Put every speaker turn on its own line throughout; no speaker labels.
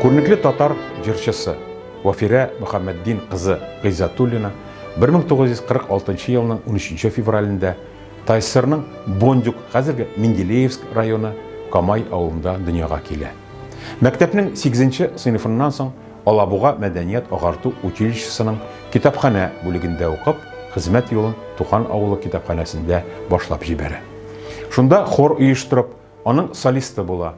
Күренекле татар җырчысы Вафира Мөхәммәддин кызы Гыйззатуллина 1946 елның 13 февралендә Тайсырның Бондюк, хәзерге Менделеевск районы Камай авылында дөньяга килә. Мәктәпнең 8-нче сыйныфыннан соң Алабуга мәдәният агарту училищесының китапханә бүлегендә укып, хезмәт юлын Тухан авылы китапханәсендә башлап җибәрә. Шунда хор оештырып, аның солисты була.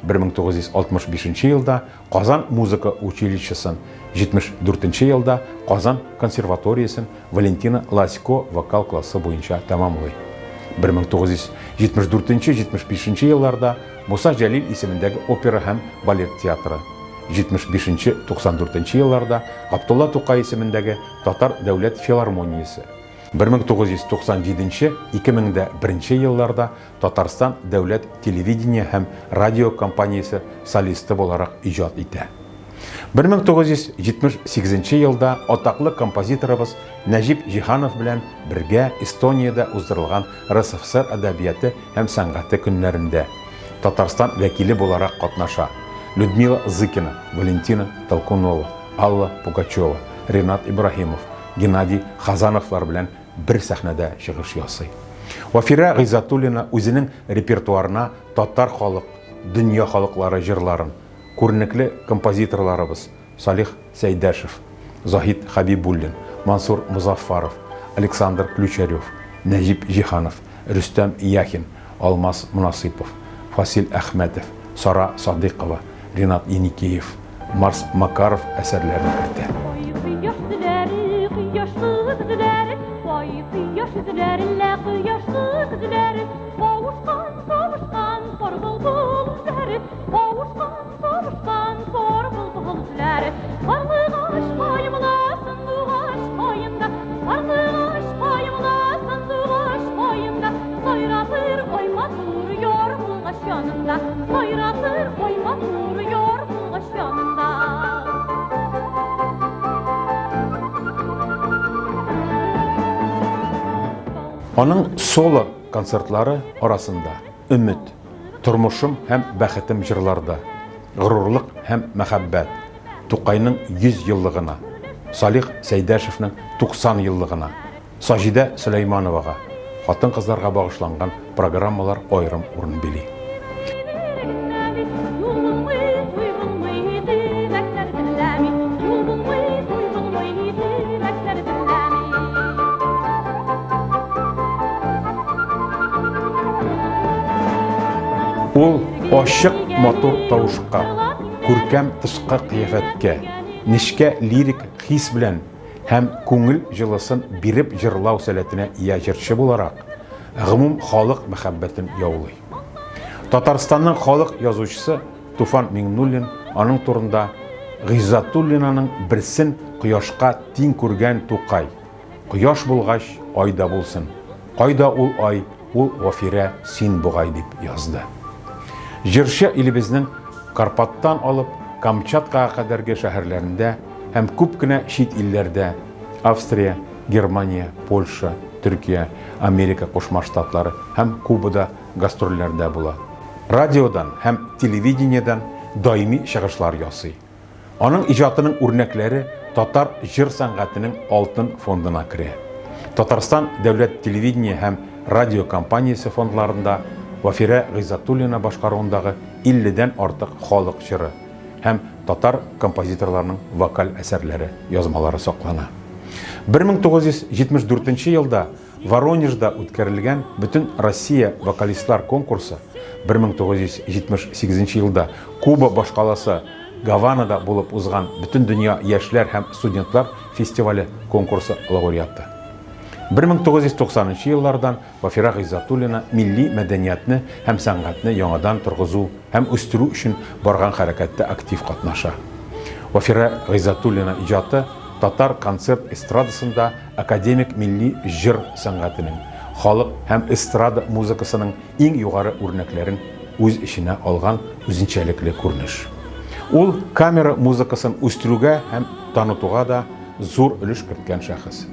1965 елда Казан музыка училищесын, 74 елда Казан консерваториясын Валентина Ласико вокал классы буенча тәмамлый. 1974-75 елларда Муса Җәлил исемендәге опера һәм балет театры, 75-94 елларда Габдулла Тукай исемендәге Татар дәүләт филармониясе, 1997-2001 елларда Татарстан дәүләт телевидение һәм радио компаниясе солисты буларак иҗат итә. 1978 елда атаклы композиторыбыз Нәҗип Җиһанов белән бергә Эстонияда уздырылган РСФСР әдәбияты һәм сәнгате көннәрендә Татарстан вәкиле буларак катнаша. Людмила Зыкина, Валентина Толкунова, Алла Пугачева, Ренат Ибрahimov, Геннадий Хазановлар белән бер сәхнәдә чыгыш ясый. Вафира Гыйззатуллина үзенең репертуарына татар халык, дөнья халыклары җырларын, күренекле композиторларыбыз Салих Сәйдәшев, Захид Хабибуллин, Мансур Музаффаров, Александр Ключарев, Нәҗип Җиһанов, Рөстәм Яхин, Алмаз Мунасыйпов, Фасил Әхмәтов, Сара Садыйкова, Ринат Еникеев, Марс Макаров әсәрләрен кертә. Аның соло концертлары арасында Өмет, Тормышым һәм бәхетем җырларда, Горурлык һәм мәхәббәт, Тукайның 100 еллыгына, Салих Сәйдәшевнең 90 еллыгына, Саҗидә Сөләймановага, хатын-кызларга багышланган программалар аерым урын били. Ул ашык матур тавышка, күркәм тышкы кыяфәткә, нечкә лирик хис белән һәм күңел җылысын биреп җырлау сәләтенә ия җырчы буларак, гомум халык мәхәббәтен яулый. Татарстанның халык язучысы Туфан Миңнуллин аның турында Гыйззатуллинаның берсен кояшка тиң күргән Тукай, кояш булгач айда булсын, кайда ул ай, ул Вафира син бугай дип язды. Җырчы илебезнең Карпаттан алып Камчаткага кадәрге шәһәрләрендә һәм күп кенә чит илләрдә Австрия, Германия, Польша, Төркия, Америка Кушма Штатлары һәм Кубада гастрольләрдә була. Радиодан һәм телевидениедан даими чыгышлар ясый. Аның иҗатының үрнәкләре татар җыр сәнгатенең алтын фондына керә. Татарстан дәүләт телевидение һәм радио компаниясе фондларында Вафира Гыйззатуллина башкаруындагы 50-дән артык халык җыры һәм татар композиторларының вокаль әсәрләре, язмалары саклана. 1974 елда Воронежда үткәрелгән Бөтен Россия вокалистлар конкурсы, 1978 елда Куба башкаласы Гаванада булып узган Бөтен дөнья яшьләр һәм студентлар фестивале конкурсы лауреаты. 1990 еллардан Вафира Гыйззатуллина милли мәдәниятне һәм сәнгатьне яңадан торгызу һәм үстерү өчен барган хәрәкәттә актив катнаша. Вафира Гыйззатуллина иҗаты татар концерт эстрадасында академик милли җыр сәнгатенең, халык һәм эстрада музыкасының иң югары үрнәкләрен үз иченә алган үзенчәлекле күренеш. Ул камера музыкасын үстерүгә һәм танытуга да зур өлеш керткән шәхес.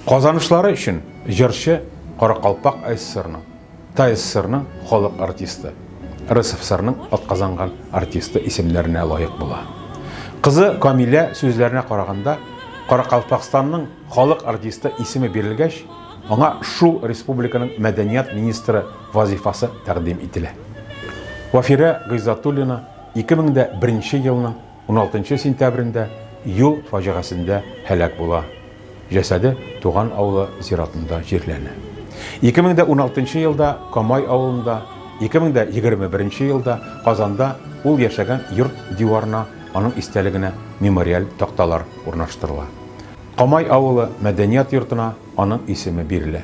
Казанышлары өчен җырчы Каракалпак ССРның, ТССРның халык артисты, РСФСР'ның атказанган артисты исемләренә лайык була. Кызы Камилә сүзләренә караганда, Каракалпакстанның халык артисты исеме бирелгәч, аңа шул республиканың мәдәният министры вазифасы тәкъдим ителә. Вафира Гыйзатуллина 2001 елның 16 сентябрендә юл фаҗигасендә һәлак була. Жәсәде туган авылы зиратында җирләнә. 2016 елда Камай авылында, 2021 елда Казанда ул яшәгән йорт диварына аның истәлегенә мемориаль такталар урнаштырыла. Камай авылы мәдәният йортына аның исеме бирелә.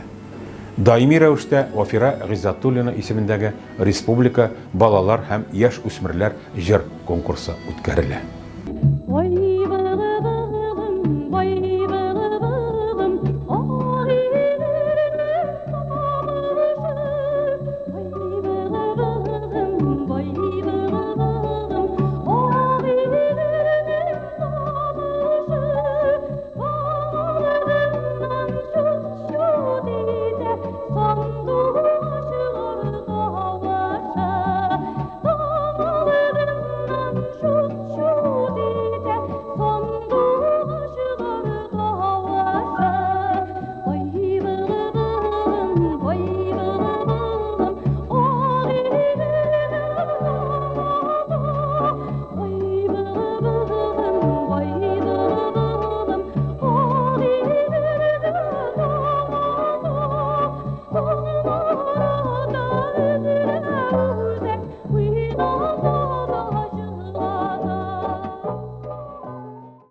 Даими рәвештә Вафира Гыйзатуллина исемендәге республика балалар һәм яшь үсмерләр җыр конкурсы үткәрелә.
Sandu